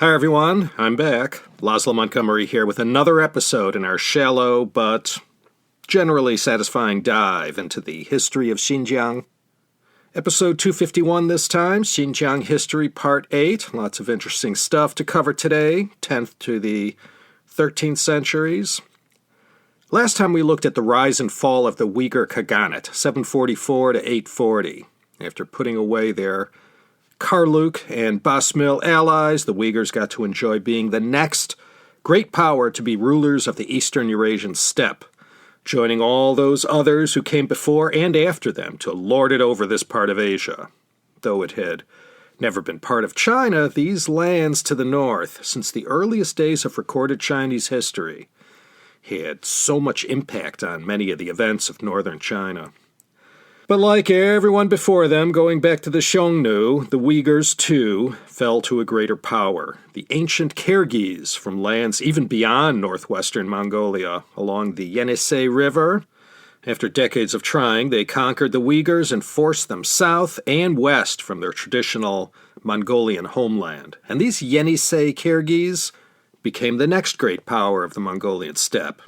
Hi everyone, I'm back. Laszlo Montgomery here with another episode in our shallow but generally satisfying dive into the history of Xinjiang. Episode 251 this time, Xinjiang History Part 8. Lots of interesting stuff to cover today, 10th to the 13th centuries. Last time we looked at the rise and fall of the Uyghur Khaganate, 744 to 840. After putting away their Karluk and Basmil allies, the Uyghurs got to enjoy being the next great power to be rulers of the Eastern Eurasian steppe, joining all those others who came before and after them to lord it over this part of Asia. Though it had never been part of China, these lands to the north, since the earliest days of recorded Chinese history, had so much impact on many of the events of northern China. But like everyone before them, going back to the Xiongnu, the Uyghurs, too, fell to a greater power. The ancient Kyrgyz from lands even beyond northwestern Mongolia, along the Yenisei River. After decades of trying, they conquered the Uyghurs and forced them south and west from their traditional Mongolian homeland. And these Yenisei Kyrgyz became the next great power of the Mongolian steppe,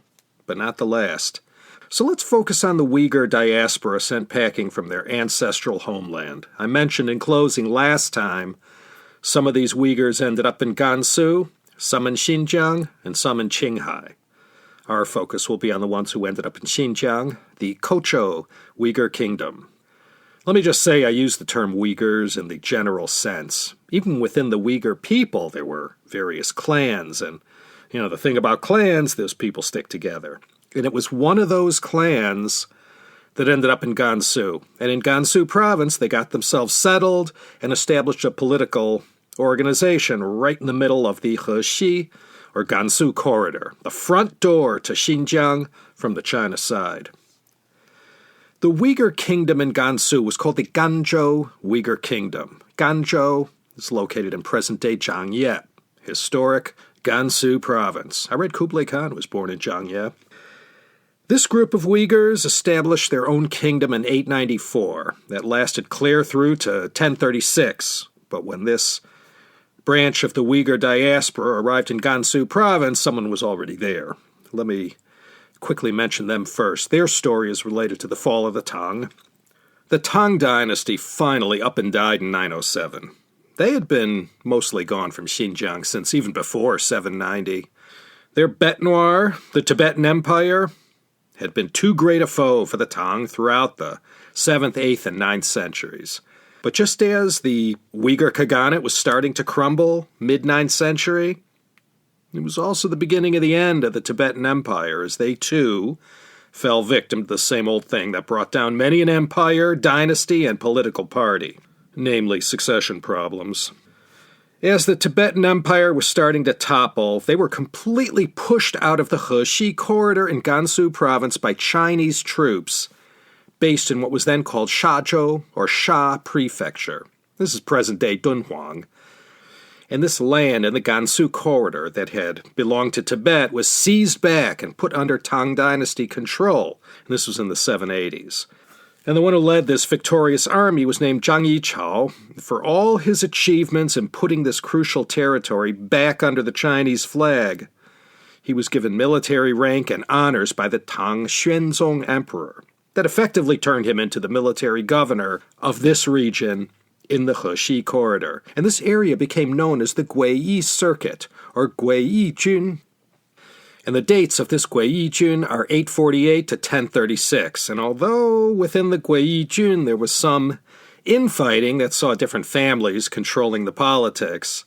but not the last. So let's focus on the Uyghur diaspora sent packing from their ancestral homeland. I mentioned in closing last time, some of these Uyghurs ended up in Gansu, some in Xinjiang, and some in Qinghai. Our focus will be on the ones who ended up in Xinjiang, the Kocho Uighur kingdom. Let me just say I use the term Uyghurs in the general sense. Even within the Uyghur people, there were various clans, and the thing about clans, those people stick together. And it was one of those clans that ended up in Gansu. And in Gansu province, they got themselves settled and established a political organization right in the middle of the Heshi, or Gansu corridor, the front door to Xinjiang from the China side. The Uyghur kingdom in Gansu was called the Gansu Uighur kingdom. Gansu is located in present-day Jiangye, historic Gansu province. I read Kublai Khan was born in Jiangye. This group of Uyghurs established their own kingdom in 894. That lasted clear through to 1036. But when this branch of the Uyghur diaspora arrived in Gansu province, someone was already there. Let me quickly mention them first. Their story is related to the fall of the Tang. The Tang dynasty finally up and died in 907. They had been mostly gone from Xinjiang since even before 790. Their bête noire, the Tibetan Empire, had been too great a foe for the Tang throughout the 7th, 8th, and 9th centuries. But just as the Uyghur Khaganate was starting to crumble mid-9th century, it was also the beginning of the end of the Tibetan Empire, as they too fell victim to the same old thing that brought down many an empire, dynasty, and political party, namely succession problems. As the Tibetan Empire was starting to topple, they were completely pushed out of the Heshi corridor in Gansu province by Chinese troops based in what was then called Shazhou, or Sha Prefecture. This is present-day Dunhuang. And this land in the Gansu corridor that had belonged to Tibet was seized back and put under Tang dynasty control. And this was in the 780s. And the one who led this victorious army was named Zhang Yichao for all his achievements in putting this crucial territory back under the Chinese flag. He was given military rank and honors by the Tang Xuanzong Emperor that effectively turned him into the military governor of this region in the Heshi corridor. And this area became known as the Guiyi Circuit, or Guiyi Jun. And the dates of this Guiyi Jun are 848 to 1036. And although within the Guiyi Jun there was some infighting that saw different families controlling the politics,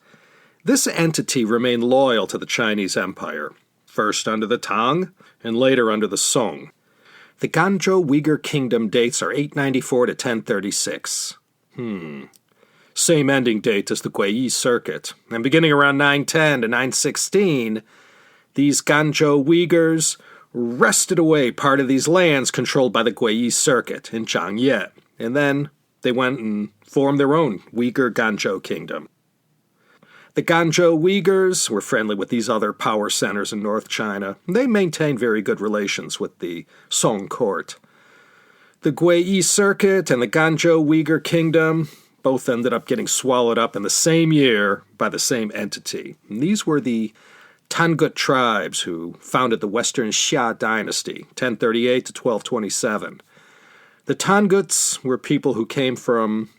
this entity remained loyal to the Chinese Empire, first under the Tang and later under the Song. The Gansu Uighur kingdom dates are 894 to 1036. Same ending date as the Guiyi Circuit. And beginning around 910 to 916, these Gansu Uyghurs wrested away part of these lands controlled by the Guiyi Circuit in Jiangye, and then they went and formed their own Uyghur Gansu kingdom. The Gansu Uyghurs were friendly with these other power centers in North China. They maintained very good relations with the Song court. The Guiyi Circuit and the Gansu Uighur kingdom both ended up getting swallowed up in the same year by the same entity. And these were the Tangut tribes who founded the Western Xia dynasty, 1038 to 1227. The Tanguts were people who came from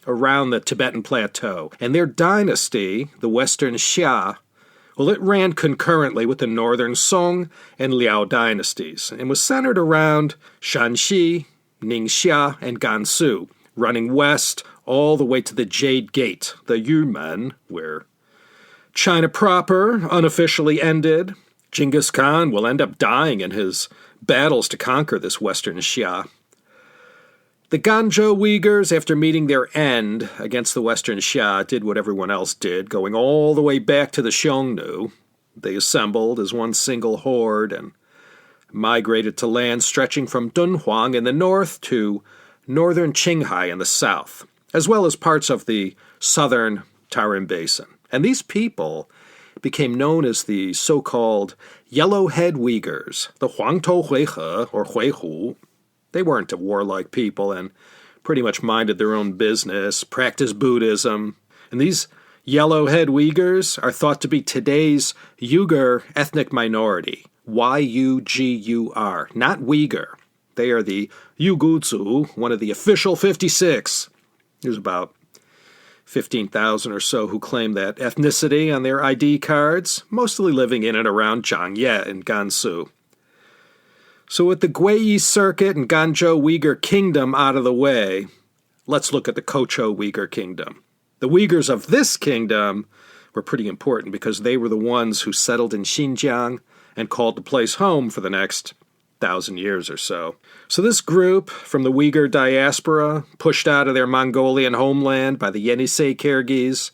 around the Tibetan Plateau, and their dynasty, the Western Xia, well, it ran concurrently with the Northern Song and Liao dynasties, and was centered around Shanxi, Ningxia, and Gansu, running west all the way to the Jade Gate, the Yumen, where China proper unofficially ended. Genghis Khan will end up dying in his battles to conquer this Western Xia. The Gansu Uighurs, after meeting their end against the Western Xia, did what everyone else did, going all the way back to the Xiongnu. They assembled as one single horde and migrated to land stretching from Dunhuang in the north to northern Qinghai in the south, as well as parts of the southern Tarim Basin. And these people became known as the so-called Yellowhead Uyghurs, the Huangtou Huihe, or Huihu. They weren't a warlike people and pretty much minded their own business, practiced Buddhism. And these Yellowhead Uyghurs are thought to be today's Uyghur ethnic minority, Y-U-G-U-R, not Uyghur. They are the Uiguzu, one of the official 56. There's about 15,000 or so who claim that ethnicity on their ID cards, mostly living in and around Zhangye in Gansu. So with the Guiyi Circuit and Gansu Uighur Kingdom out of the way, let's look at the Kocho Uighur Kingdom. The Uyghurs of this kingdom were pretty important because they were the ones who settled in Xinjiang and called the place home for the next 1,000 years or so. So this group from the Uyghur diaspora, pushed out of their Mongolian homeland by the Yenisei Kyrgyz,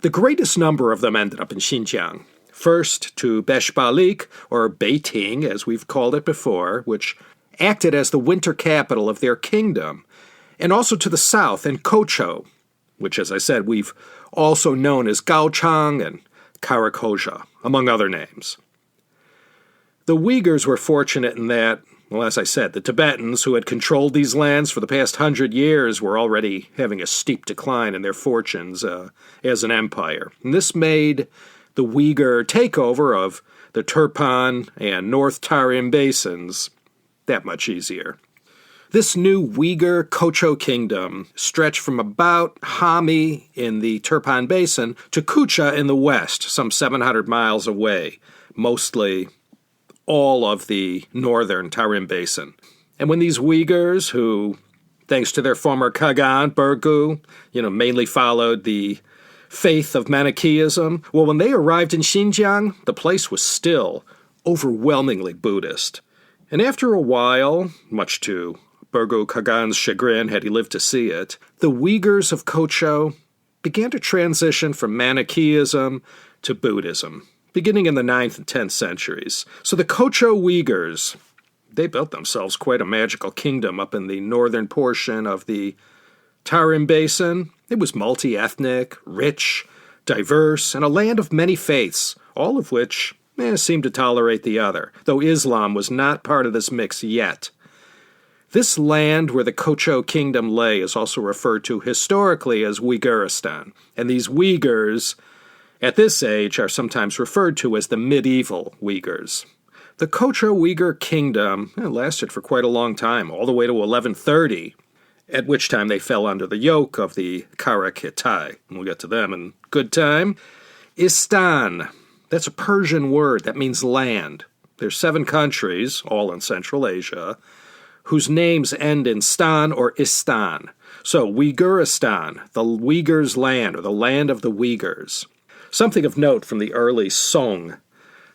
the greatest number of them ended up in Xinjiang. First to Beshbalik, or Beiting, as we've called it before, which acted as the winter capital of their kingdom, and also to the south in Kocho, which, as I said, we've also known as Gaochang and Kara-Koja, among other names. The Uyghurs were fortunate in that, well, as I said, the Tibetans, who had controlled these lands for the past 100 years, were already having a steep decline in their fortunes as an empire. And this made the Uyghur takeover of the Turpan and North Tarim basins that much easier. This new Uyghur Kocho kingdom stretched from about Hami in the Turpan Basin to Kucha in the west, some 700 miles away, mostly all of the northern Tarim Basin. And when these Uyghurs, who, thanks to their former Khagan, Burgu, mainly followed the faith of Manichaeism, well, when they arrived in Xinjiang, the place was still overwhelmingly Buddhist. And after a while, much to Burgu Khagan's chagrin had he lived to see it, the Uyghurs of Kocho began to transition from Manichaeism to Buddhism, beginning in the 9th and 10th centuries. So the Kocho Uyghurs, they built themselves quite a magical kingdom up in the northern portion of the Tarim Basin. It was multi-ethnic, rich, diverse, and a land of many faiths, all of which seemed to tolerate the other, though Islam was not part of this mix yet. This land where the Kocho kingdom lay is also referred to historically as Uyghuristan, and these Uyghurs at this age are sometimes referred to as the medieval Uyghurs. The Kocho Uighur kingdom lasted for quite a long time, all the way to 1130, at which time they fell under the yoke of the Kara-Khitai. We'll get to them in good time. Istan, that's a Persian word that means land. There's 7 countries, all in Central Asia, whose names end in stan or istan. So Uyghuristan, the Uyghurs' land, or the land of the Uyghurs. Something of note from the early Song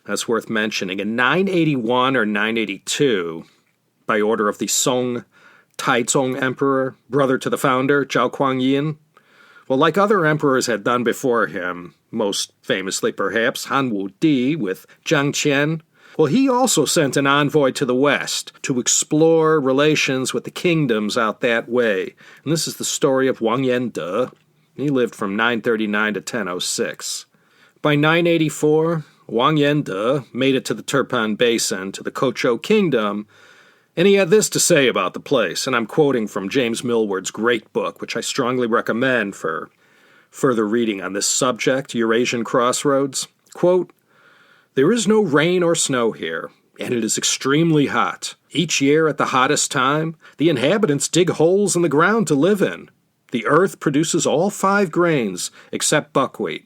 that's worth mentioning. In 981 or 982, by order of the Song Taizong Emperor, brother to the founder, Zhao Kuangyin, well, like other emperors had done before him, most famously perhaps Han Wudi with Zhang Qian, well, he also sent an envoy to the west to explore relations with the kingdoms out that way. And this is the story of Wang Yende. He lived from 939 to 1006. By 984, Wang Yende made it to the Turpan Basin, to the Kocho Kingdom, And he had this to say about the place, and I'm quoting from James Millward's great book, which I strongly recommend for further reading on this subject, Eurasian Crossroads. Quote, "There is no rain or snow here, and it is extremely hot. Each year at the hottest time, the inhabitants dig holes in the ground to live in. The earth produces all 5 grains, except buckwheat.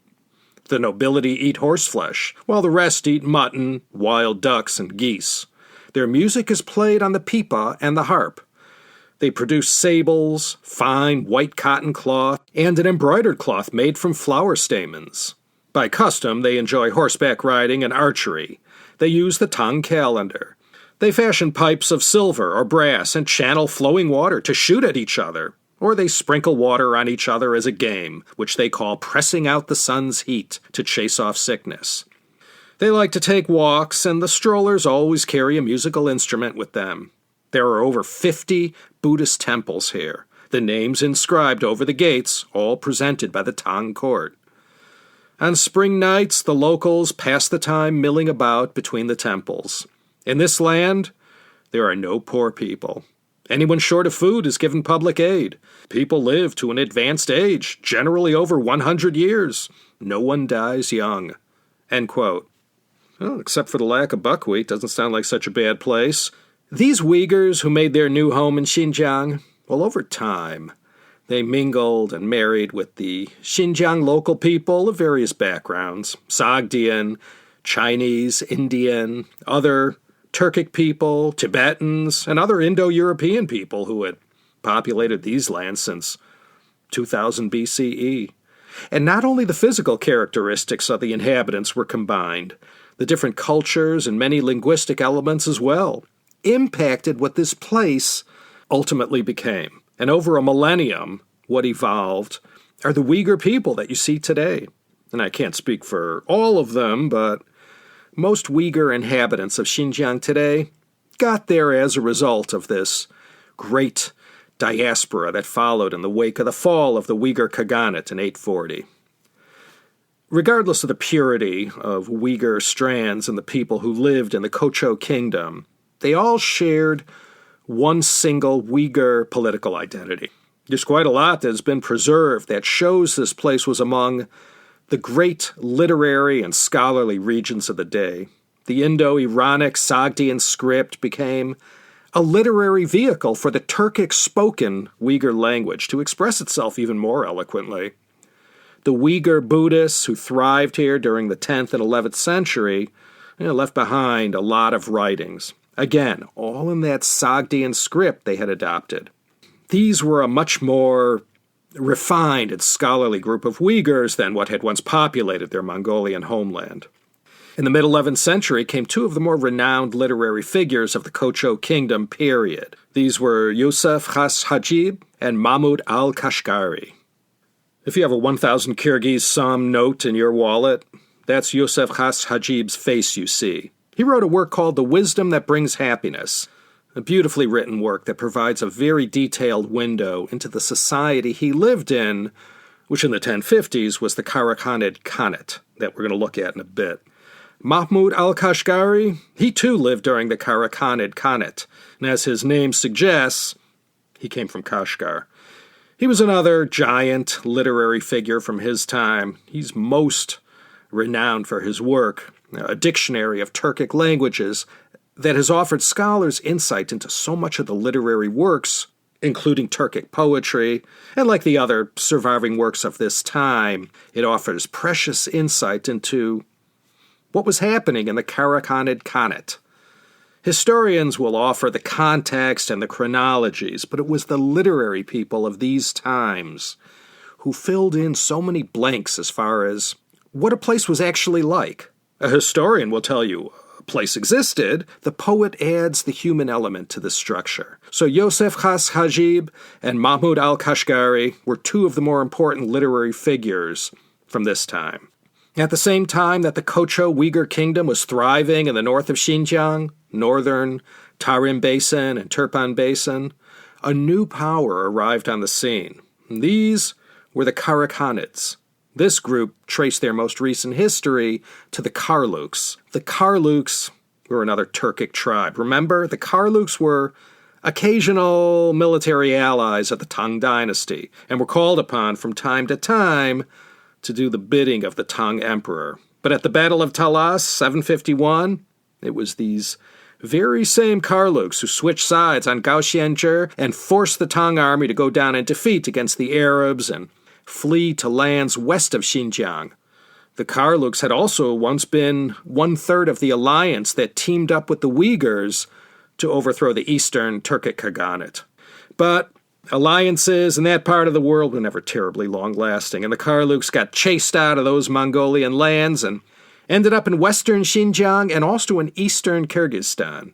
The nobility eat horseflesh, while the rest eat mutton, wild ducks, and geese. Their music is played on the pipa and the harp. They produce sables, fine white cotton cloth, and an embroidered cloth made from flower stamens. By custom, they enjoy horseback riding and archery. They use the Tang calendar. They fashion pipes of silver or brass and channel flowing water to shoot at each other. Or they sprinkle water on each other as a game, which they call pressing out the sun's heat to chase off sickness. They like to take walks, and the strollers always carry a musical instrument with them. There are over 50 Buddhist temples here, the names inscribed over the gates, all presented by the Tang court. On spring nights, the locals pass the time milling about between the temples. In this land, there are no poor people. Anyone short of food is given public aid. People live to an advanced age, generally over 100 years. No one dies young." End quote. Well, except for the lack of buckwheat, doesn't sound like such a bad place. These Uyghurs who made their new home in Xinjiang, well, over time, they mingled and married with the Xinjiang local people of various backgrounds, Sogdian, Chinese, Indian, other Turkic people, Tibetans, and other Indo-European people who had populated these lands since 2000 BCE. And not only the physical characteristics of the inhabitants were combined, the different cultures and many linguistic elements as well impacted what this place ultimately became. And over a millennium, what evolved are the Uyghur people that you see today. And I can't speak for all of them, but most Uyghur inhabitants of Xinjiang today got there as a result of this great diaspora that followed in the wake of the fall of the Uyghur Khaganate in 840. Regardless of the purity of Uyghur strands and the people who lived in the Kocho kingdom, they all shared one single Uyghur political identity. There's quite a lot that has been preserved that shows this place was among the great literary and scholarly regions of the day. The Indo-Iranic Sogdian script became a literary vehicle for the Turkic-spoken Uyghur language to express itself even more eloquently. The Uyghur Buddhists who thrived here during the 10th and 11th century left behind a lot of writings. Again, all in that Sogdian script they had adopted. These were a much more refined and scholarly group of Uyghurs than what had once populated their Mongolian homeland. In the mid-11th century came 2 of the more renowned literary figures of the Kocho kingdom period. These were Yusuf Khas Hajib and Mahmud al-Kashgari. If you have a 1,000 Kyrgyz som note in your wallet, that's Yusuf Khas Hajib's face you see. He wrote a work called The Wisdom That Brings Happiness, a beautifully written work that provides a very detailed window into the society he lived in, which in the 1050s was the Kara-Khanid Khanate, that we're going to look at in a bit. Mahmud al-Kashgari, he too lived during the Kara-Khanid Khanate, and as his name suggests, he came from Kashgar. He was another giant literary figure from his time. He's most renowned for his work, a dictionary of Turkic languages that has offered scholars insight into so much of the literary works, including Turkic poetry, and like the other surviving works of this time, it offers precious insight into what was happening in the Kara-Khanid Khanate. Historians will offer the context and the chronologies, but it was the literary people of these times who filled in so many blanks as far as what a place was actually like. A historian will tell you a place existed. The poet adds the human element to the structure. So Yosef Khas Hajib and Mahmud al-Kashgari were 2 of the more important literary figures from this time. At the same time that the Kocho Uighur kingdom was thriving in the north of Xinjiang, northern Tarim Basin and Turpan Basin, a new power arrived on the scene. These were the Kara-Khanids. This group traced their most recent history to the Karluks. The Karluks were another Turkic tribe. Remember, the Karluks were occasional military allies of the Tang dynasty and were called upon from time to time to do the bidding of the Tang emperor. But at the Battle of Talas, 751, it was these very same Karluks who switched sides on Gao and forced the Tang army to go down in defeat against the Arabs and flee to lands west of Xinjiang. The Karluks had also once been one-third of the alliance that teamed up with the Uyghurs to overthrow the eastern Turkic Khaganate. But alliances in that part of the world were never terribly long-lasting, and the Karluks got chased out of those Mongolian lands and ended up in western Xinjiang and also in eastern Kyrgyzstan.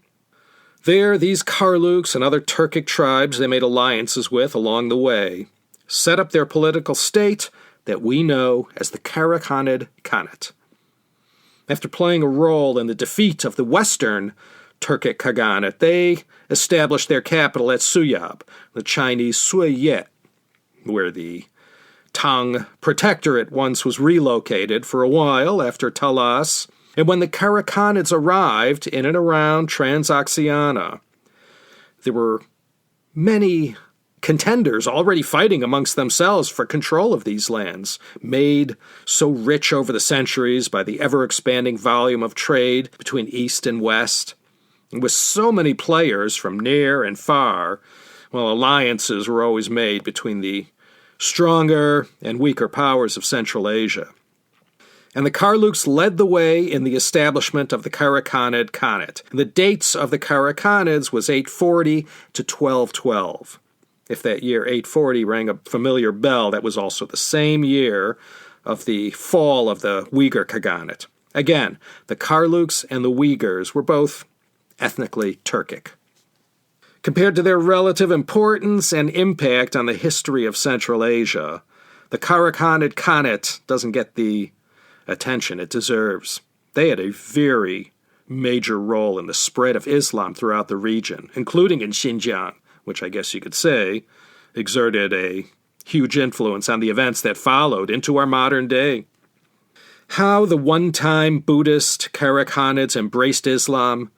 There, these Karluks and other Turkic tribes they made alliances with along the way set up their political state that we know as the Kara-Khanid Khanate. After playing a role in the defeat of the western Turkic Khaganate, they established their capital at Suyab, the Chinese Suyet, where the Tang protectorate once was relocated for a while after Talas, and when the Kara-Khanids arrived in and around Transoxiana, there were many contenders already fighting amongst themselves for control of these lands, made so rich over the centuries by the ever-expanding volume of trade between East and West. And with so many players from near and far, well, alliances were always made between the stronger and weaker powers of Central Asia. And the Karluks led the way in the establishment of the Kara-Khanid Khanate. And the dates of the Kara-Khanids was 840 to 1212. If that year 840 rang a familiar bell, that was also the same year of the fall of the Uyghur Khaganate. Again, the Karluks and the Uyghurs were both ethnically Turkic. Compared to their relative importance and impact on the history of Central Asia, the Kara-Khanid Khanate doesn't get the attention it deserves. They had a very major role in the spread of Islam throughout the region, including in Xinjiang, which I guess you could say exerted a huge influence on the events that followed into our modern day. How the one-time Buddhist Kara-Khanids embraced Islam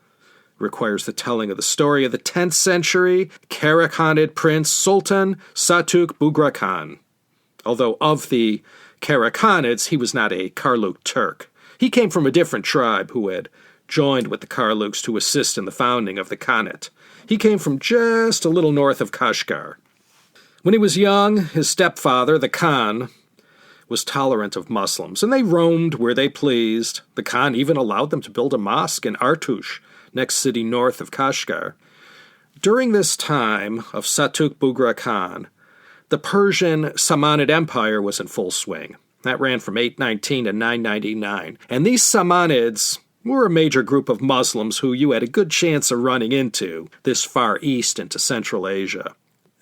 requires the telling of the story of the 10th century Kara-Khanid prince Sultan Satuk Bughra Khan. Although of the Kara-Khanids, he was not a Karluk Turk. He came from a different tribe who had joined with the Karluks to assist in the founding of the Khanate. He came from just a little north of Kashgar. When he was young, his stepfather, the Khan, was tolerant of Muslims, and they roamed where they pleased. The Khan even allowed them to build a mosque in Artush, next city north of Kashgar. During this time of Satuk Bughra Khan, the Persian Samanid Empire was in full swing. That ran from 819 to 999. And these Samanids were a major group of Muslims who you had a good chance of running into this far east into Central Asia.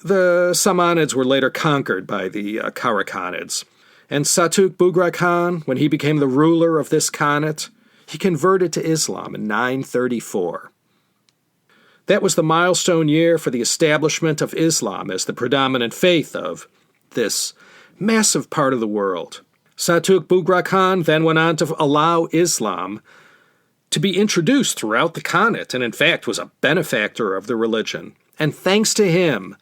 The Samanids were later conquered by the Kara-Khanids. And Satuk Bughra Khan, when he became the ruler of this Khanate, he converted to Islam in 934. That was the milestone year for the establishment of Islam as the predominant faith of this massive part of the world. Satuk Bughra Khan then went on to allow Islam to be introduced throughout the Khanate, and in fact was a benefactor of the religion. And thanks to him,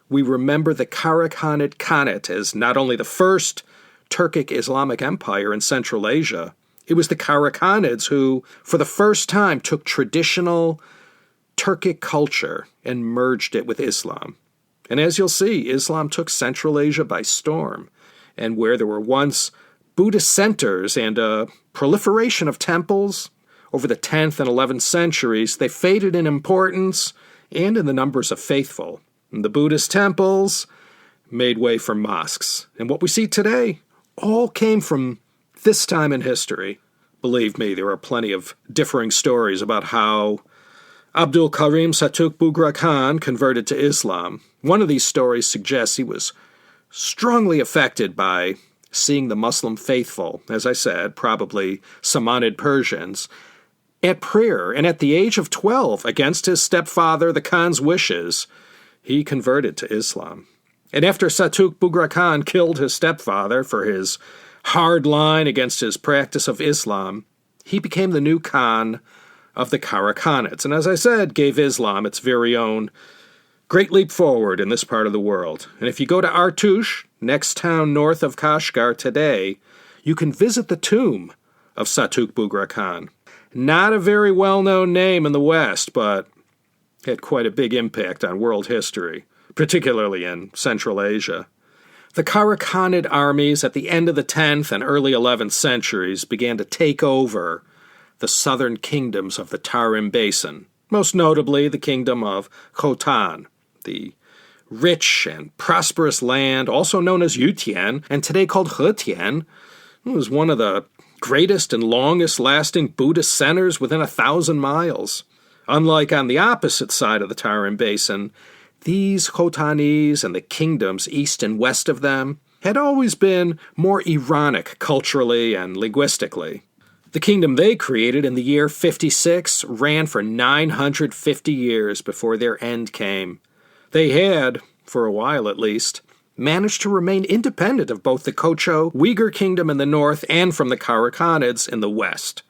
we remember the Kara-Khanid Khanate as not only the first Turkic Islamic empire in Central Asia, it was the Kara-Khanids who, for the first time, took traditional Turkic culture and merged it with Islam. And as you'll see, Islam took Central Asia by storm. And where there were once Buddhist centers and a proliferation of temples, over the 10th and 11th centuries, they faded in importance and in the numbers of faithful. And the Buddhist temples made way for mosques. And what we see today all came from this time in history. Believe me, there are plenty of differing stories about how Abdul Karim Satuk Bughra Khan converted to Islam. One of these stories suggests he was strongly affected by seeing the Muslim faithful, as I said, probably Samanid Persians, at prayer. And at the age of 12, against his stepfather, the Khan's wishes, he converted to Islam. And after Satuk Bughra Khan killed his stepfather for his hard line against his practice of Islam, he became the new Khan of the Kara-Khanids, and as I said, gave Islam its very own great leap forward in this part of the world. And if you go to Artush, next town north of Kashgar today, you can visit the tomb of Satuk Bugra Khan. Not a very well-known name in the West, but had quite a big impact on world history, particularly in Central Asia. The Kara-Khanid armies at the end of the 10th and early 11th centuries began to take over the southern kingdoms of the Tarim Basin, most notably the kingdom of Khotan, the rich and prosperous land, also known as Yutian, and today called Hetian. It was one of the greatest and longest-lasting Buddhist centers within 1,000 miles. Unlike on the opposite side of the Tarim Basin, these Khotanese and the kingdoms east and west of them had always been more Iranic culturally and linguistically. The kingdom they created in the year 56 ran for 950 years before their end came. They had, for a while at least, managed to remain independent of both the Kocho Uighur kingdom in the north and from the Kara-Khanids in the west.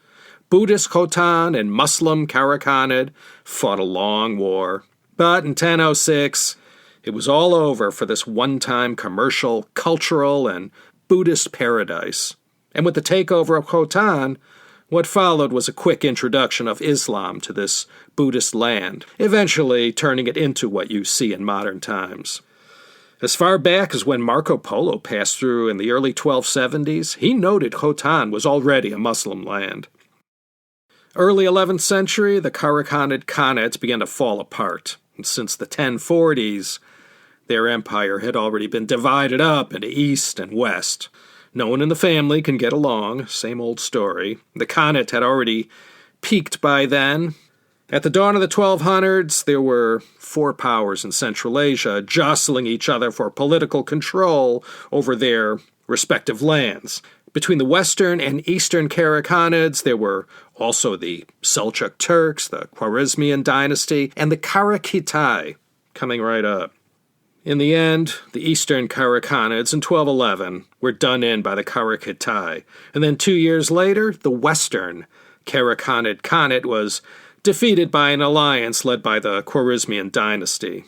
Buddhist Khotan and Muslim Kara-Khanid fought a long war. But in 1006, it was all over for this one-time commercial, cultural, and Buddhist paradise. And with the takeover of Khotan, what followed was a quick introduction of Islam to this Buddhist land, eventually turning it into what you see in modern times. As far back as when Marco Polo passed through in the early 1270s, he noted Khotan was already a Muslim land. Early 11th century, the Kara-Khanid Khanates began to fall apart. And since the 1040s, their empire had already been divided up into east and west. No one in the family can get along, same old story. The Khanate had already peaked by then. At the dawn of the 1200s, there were four powers in Central Asia jostling each other for political control over their respective lands. Between the western and eastern Kara-Khanids, there were also the Seljuk Turks, the Khwarezmian dynasty, and the Kara-Khitai coming right up. In the end, the eastern Kara-Khanids in 1211 were done in by the Kara-Khitai, and then 2 years later, the western Kara-Khanid Khanate was defeated by an alliance led by the Khwarezmian dynasty.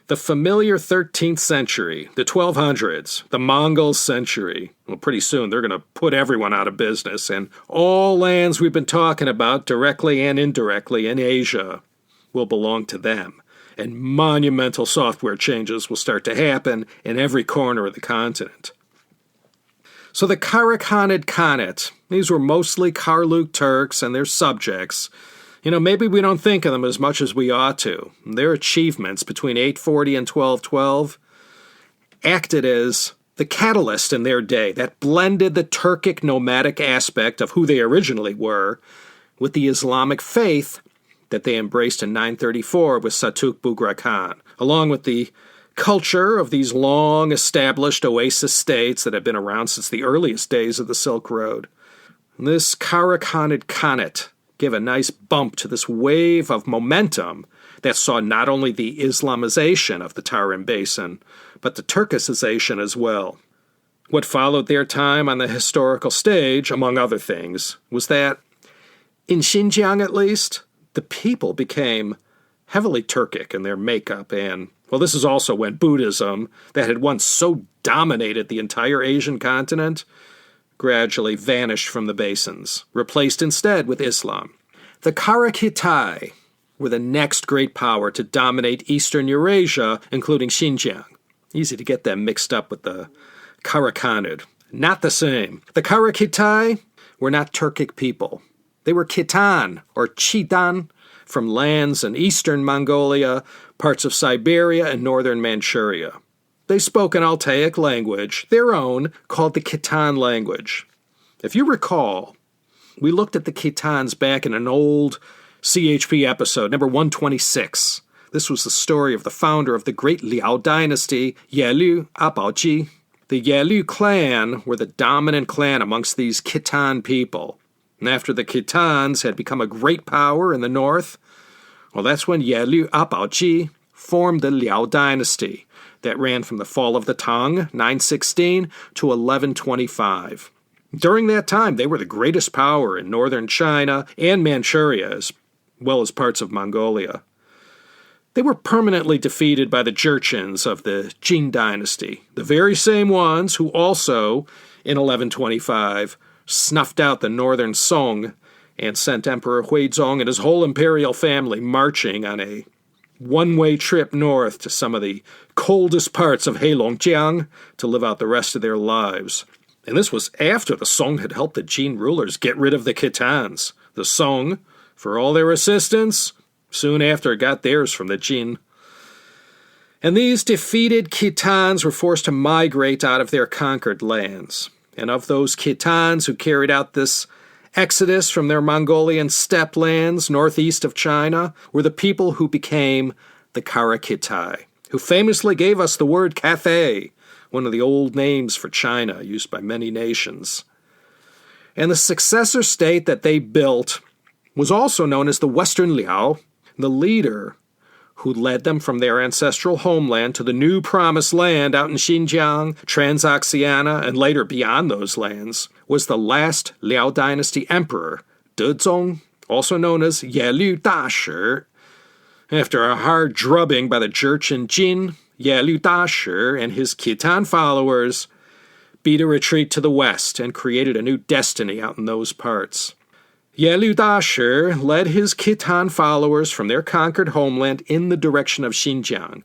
The familiar 13th century, the 1200s, the Mongol century. Well, pretty soon they're going to put everyone out of business, and all lands we've been talking about, directly and indirectly, in Asia will belong to them. And monumental software changes will start to happen in every corner of the continent. So the Kara-Khanid Khanate, these were mostly Karluk Turks and their subjects. Maybe we don't think of them as much as we ought to. Their achievements between 840 and 1212 acted as the catalyst in their day that blended the Turkic nomadic aspect of who they originally were with the Islamic faith that they embraced in 934 with Satuk Bugra Khan, along with the culture of these long-established oasis states that have been around since the earliest days of the Silk Road. This Kara-Khanid Khanate gave a nice bump to this wave of momentum that saw not only the Islamization of the Tarim Basin, but the Turkicization as well. What followed their time on the historical stage, among other things, was that, in Xinjiang at least, the people became heavily Turkic in their makeup, and, well, this is also when Buddhism, that had once so dominated the entire Asian continent, gradually vanished from the basins, replaced instead with Islam. The Kara-Khitai were the next great power to dominate eastern Eurasia, including Xinjiang. Easy to get them mixed up with the Kara-Khanid. Not the same. The Kara-Khitai were not Turkic people. They were Khitan, or Khitan, from lands in eastern Mongolia, parts of Siberia, and northern Manchuria. They spoke an Altaic language, their own, called the Khitan language. If you recall, we looked at the Khitans back in an old CHP episode, number 126. This was the story of the founder of the great Liao dynasty, Yelu Abaoji. The Yelu clan were the dominant clan amongst these Khitan people. And after the Khitans had become a great power in the north, well, that's when Yelu Abaoji formed the Liao dynasty that ran from the fall of the Tang, 916, to 1125. During that time, they were the greatest power in northern China and Manchuria, as well as parts of Mongolia. They were permanently defeated by the Jurchens of the Jin dynasty, the very same ones who also, in 1125, snuffed out the northern Song and sent Emperor Huizong and his whole imperial family marching on a one-way trip north to some of the coldest parts of Heilongjiang to live out the rest of their lives. And this was after the Song had helped the Jin rulers get rid of the Khitans. The Song, for all their assistance, soon after got theirs from the Jin. And these defeated Khitans were forced to migrate out of their conquered lands. And of those Khitans who carried out this exodus from their Mongolian steppe lands northeast of China were the people who became the Kara-Khitai, who famously gave us the word Cathay, one of the old names for China used by many nations. And the successor state that they built was also known as the Western Liao. The leader who led them from their ancestral homeland to the new promised land out in Xinjiang, Transoxiana, and later beyond those lands, was the last Liao dynasty emperor, Dezong, also known as Yelu Dashi. After a hard drubbing by the Jurchen Jin, Yelu Dashi and his Khitan followers beat a retreat to the west and created a new destiny out in those parts. Yelu Dashi led his Khitan followers from their conquered homeland in the direction of Xinjiang,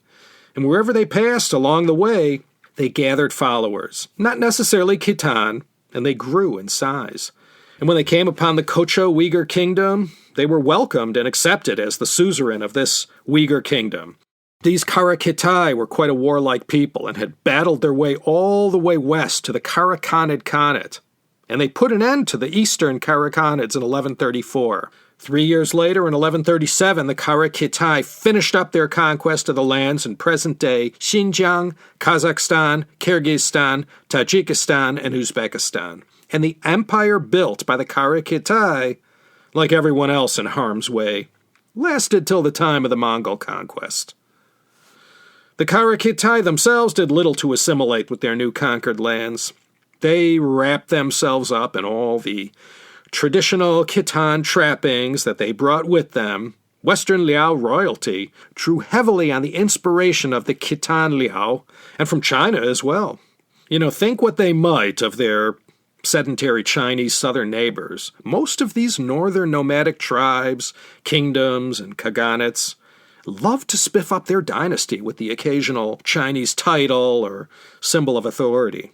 and wherever they passed along the way, they gathered followers, not necessarily Khitan, and they grew in size. And when they came upon the Kocho Uighur kingdom, they were welcomed and accepted as the suzerain of this Uighur kingdom. These Kara-Khitai were quite a warlike people and had battled their way all the way west to the Kara-Khanid Khanate, and they put an end to the eastern Kara-Khanids in 1134. 3 years later, in 1137, the Kara-Khitai finished up their conquest of the lands in present-day Xinjiang, Kazakhstan, Kyrgyzstan, Tajikistan, and Uzbekistan. And the empire built by the Kara-Khitai, like everyone else in harm's way, lasted till the time of the Mongol conquest. The Kara-Khitai themselves did little to assimilate with their new conquered lands. They wrapped themselves up in all the traditional Khitan trappings that they brought with them. Western Liao royalty drew heavily on the inspiration of the Khitan Liao, and from China as well. Think what they might of their sedentary Chinese southern neighbors. Most of these northern nomadic tribes, kingdoms, and khaganates loved to spiff up their dynasty with the occasional Chinese title or symbol of authority.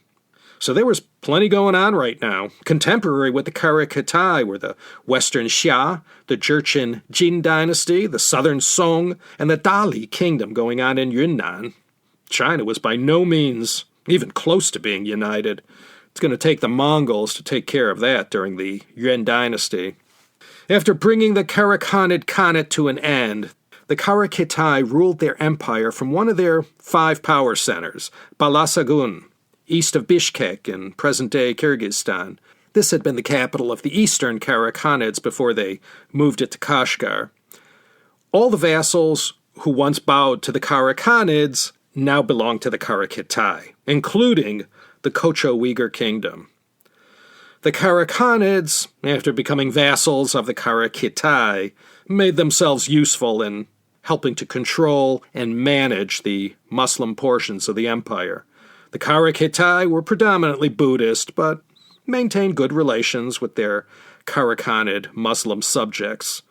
So there was plenty going on right now. Contemporary with the Kara-Khitai were the Western Xia, the Jurchen Jin dynasty, the Southern Song, and the Dali kingdom going on in Yunnan. China was by no means even close to being united. It's going to take the Mongols to take care of that during the Yuan dynasty. After bringing the Kara-Khanid Khanate to an end, the Kara-Khitai ruled their empire from one of their 5 power centers, Balasagun, east of Bishkek in present-day Kyrgyzstan. This had been the capital of the eastern Kara-Khanids before they moved it to Kashgar. All the vassals who once bowed to the Kara-Khanids now belonged to the Kara-Khitai, including the Kocho Uighur kingdom. The Kara-Khanids, after becoming vassals of the Kara-Khitai, made themselves useful in helping to control and manage the Muslim portions of the empire. The Kara-Khitai were predominantly Buddhist, but maintained good relations with their Kara-Khanid Muslim subjects.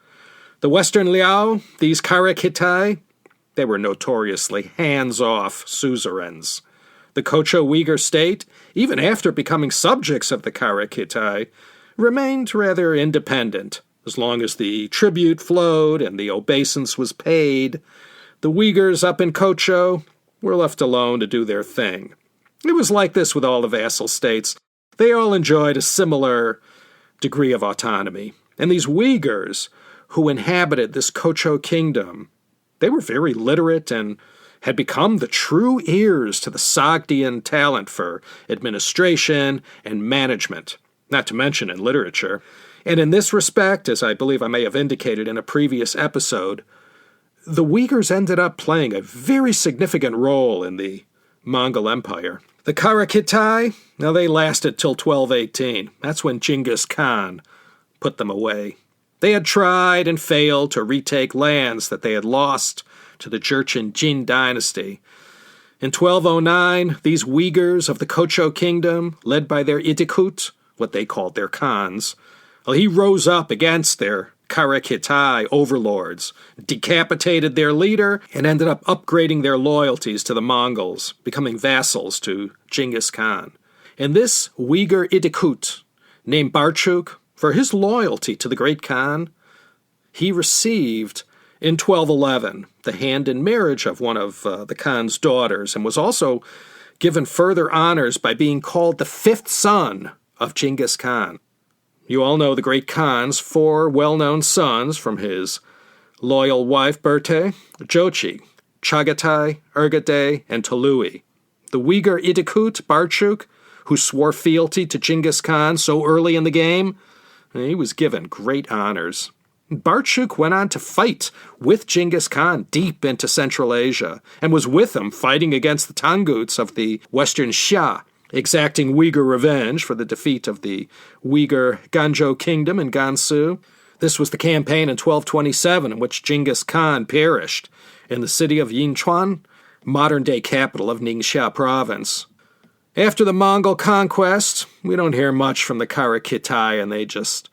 The Western Liao, these Kara-Khitai, they were notoriously hands-off suzerains. The Kocho Uighur state, even after becoming subjects of the Kara-Khitai, remained rather independent. As long as the tribute flowed and the obeisance was paid, the Uyghurs up in Kocho were left alone to do their thing. It was like this with all the vassal states. They all enjoyed a similar degree of autonomy. And these Uyghurs who inhabited this Kocho kingdom, they were very literate and had become the true ears to the Sogdian talent for administration and management, not to mention in literature. And in this respect, as I believe I may have indicated in a previous episode, the Uyghurs ended up playing a very significant role in the Mongol Empire. The Kara-Khitai, now they lasted till 1218. That's when Genghis Khan put them away. They had tried and failed to retake lands that they had lost to the Jurchen Jin dynasty. In 1209, these Uyghurs of the Kocho kingdom, led by their Idikut, what they called their Khans, well, he rose up against their Kara-Khitai overlords, decapitated their leader, and ended up upgrading their loyalties to the Mongols, becoming vassals to Genghis Khan. And this Uyghur Idikut, named Barchuk, for his loyalty to the great Khan, he received in 1211 the hand in marriage of one of the Khan's daughters, and was also given further honors by being called the fifth son of Genghis Khan. You all know the great Khan's four well-known sons from his loyal wife Berte, Jochi, Chagatai, Ergadai, and Tolui. The Uyghur Idikut, Barchuk, who swore fealty to Genghis Khan so early in the game, he was given great honors. Barchuk went on to fight with Genghis Khan deep into Central Asia, and was with him fighting against the Tanguts of the Western Xia, exacting Uyghur revenge for the defeat of the Uyghur Ganzhou kingdom in Gansu. This was the campaign in 1227 in which Genghis Khan perished in the city of Yinchuan, modern-day capital of Ningxia province. After the Mongol conquest, we don't hear much from the Kara-Khitai, and they just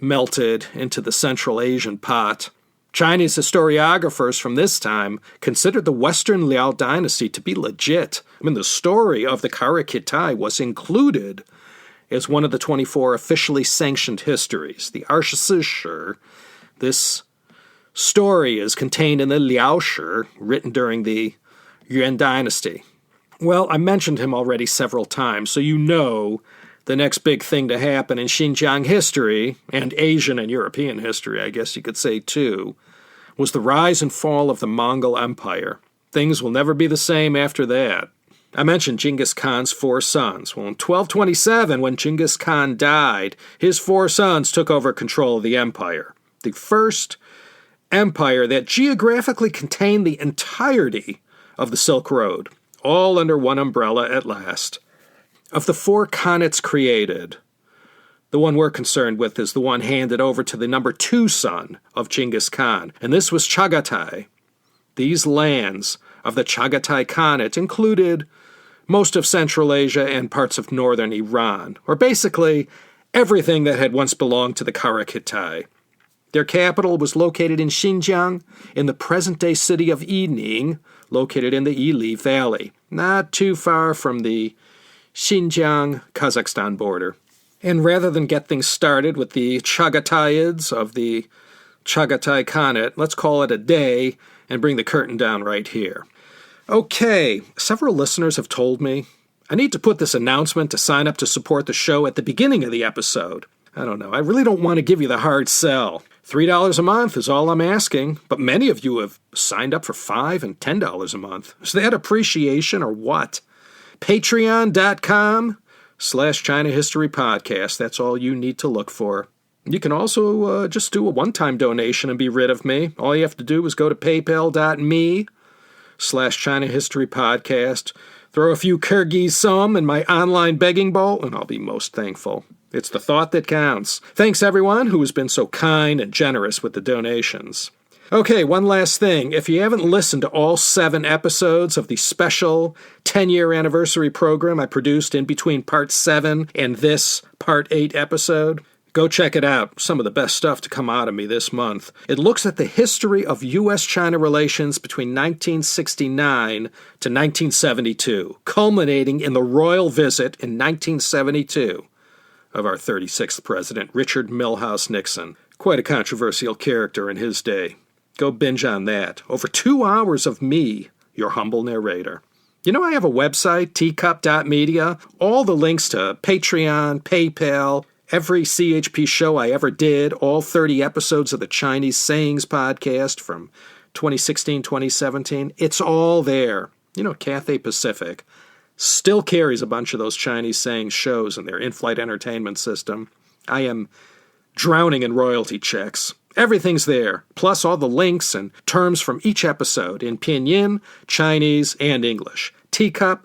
melted into the Central Asian pot. Chinese historiographers from this time considered the Western Liao dynasty to be legit. I mean, the story of the Kara-Khitai was included as one of the 24 officially sanctioned histories, the Arshishir. This story is contained in the Liao Shi, written during the Yuan dynasty. Well, I mentioned him already several times, so you know the next big thing to happen in Xinjiang history, and Asian and European history, I guess you could say too, was the rise and fall of the Mongol Empire. Things will never be the same after that. I mentioned Genghis Khan's four sons. Well, in 1227, when Genghis Khan died, his four sons took over control of the empire. The first empire that geographically contained the entirety of the Silk Road, all under one umbrella at last. Of the four Khanates created, the one we're concerned with is the one handed over to the number 2 son of Genghis Khan, and this was Chagatai. These lands of the Chagatai Khanate included most of Central Asia and parts of northern Iran, or basically everything that had once belonged to the Kara-Khitai. Their capital was located in Xinjiang, in the present-day city of Yining, located in the Ili Valley, not too far from the Xinjiang-Kazakhstan border. And rather than get things started with the Chagataids of the Chagatai Khanate, let's call it a day and bring the curtain down right here. Okay, several listeners have told me I need to put this announcement to sign up to support the show at the beginning of the episode. I don't know, I really don't want to give you the hard sell. $3 a month is all I'm asking, but many of you have signed up for $5 and $10 a month. Is that appreciation or what? Patreon.com/China History Podcast. That's all you need to look for. You can also just do a one-time donation and be rid of me. All you have to do is go to paypal.me/China History Podcast. Throw a few Kyrgyz some in my online begging bowl, and I'll be most thankful. It's the thought that counts. Thanks, everyone who has been so kind and generous with the donations. Okay, one last thing. If you haven't listened to all 7 episodes of the special 10-year anniversary program I produced in between Part 7 and this Part 8 episode, go check it out. Some of the best stuff to come out of me this month. It looks at the history of U.S.-China relations between 1969 to 1972, culminating in the royal visit in 1972 of our 36th president, Richard Milhous Nixon. Quite a controversial character in his day. Go binge on that. Over 2 hours of me, your humble narrator. You know I have a website, teacup.media. All the links to Patreon, PayPal, every CHP show I ever did, all 30 episodes of the Chinese Sayings podcast from 2016-2017. It's all there. You know, Cathay Pacific still carries a bunch of those Chinese Sayings shows in their in-flight entertainment system. I am drowning in royalty checks. Everything's there, plus all the links and terms from each episode in Pinyin, Chinese, and English. Teacup,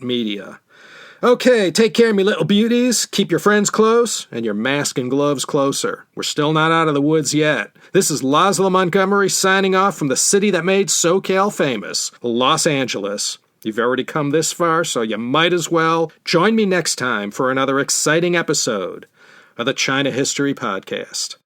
Media. Okay, take care, me little beauties. Keep your friends close and your mask and gloves closer. We're still not out of the woods yet. This is Laszlo Montgomery signing off from the city that made SoCal famous, Los Angeles. You've already come this far, so you might as well join me next time for another exciting episode of the China History Podcast.